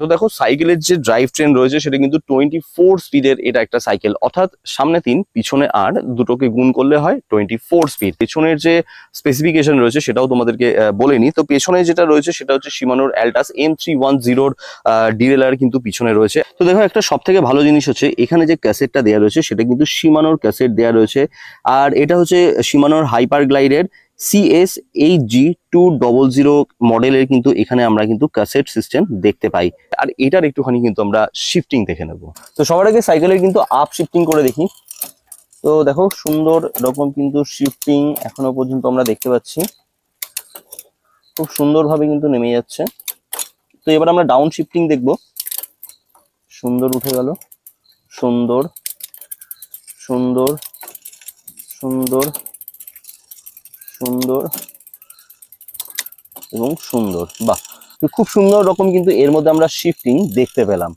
তো দেখো সাইকেলের যে ড্রাইভ ট্রেন রয়েছে সেটা কিন্তু 24 স্পিডের এটা একটা সাইকেল, অর্থাৎ সামনে 3 পিছনে 8, দুটোকে গুণ করলে হয় 24 স্পিড। পেছনের যে স্পেসিফিকেশন রয়েছে সেটাও তোমাদেরকে বলে নি। তো পেছনে যেটা রয়েছে সেটা হচ্ছে শিমানোর অ্যালটাস M310 ডিরেলার কিন্তু পিছনে রয়েছে। তো দেখো একটা সব থেকে ভালো জিনিস হচ্ছে এখানে যে ক্যাসেটটা দেওয়া রয়েছে সেটা কিন্তু শিমানোর ক্যাসেট দেওয়া রয়েছে। আর এটা হচ্ছে শিমানোর হাইপার গ্লাইডের CS8G200 মডেলের কিন্তু এখানে আমরা কিন্তু ক্যাসেট সিস্টেম দেখতে পাই। আর এটার একটুখানি কিন্তু আমরা শিফটিং দেখে নেব। তো সবার আগে সাইকেলের কিন্তু আপ শিফটিং করে দেখি। তো দেখো সুন্দর রকম কিন্তু শিফটিং এখনো পর্যন্ত আমরা দেখতে পাচ্ছি, খুব সুন্দরভাবে কিন্তু নেমে যাচ্ছে। তো এবার আমরা ডাউন শিফটিং দেখব। সুন্দর উঠে গেল, সুন্দর সুন্দর সুন্দর সুন্দর এবং সুন্দর। বাহ, খুব সুন্দর রকম কিন্তু এর মধ্যে আমরা শিফটিং দেখতে পেলাম।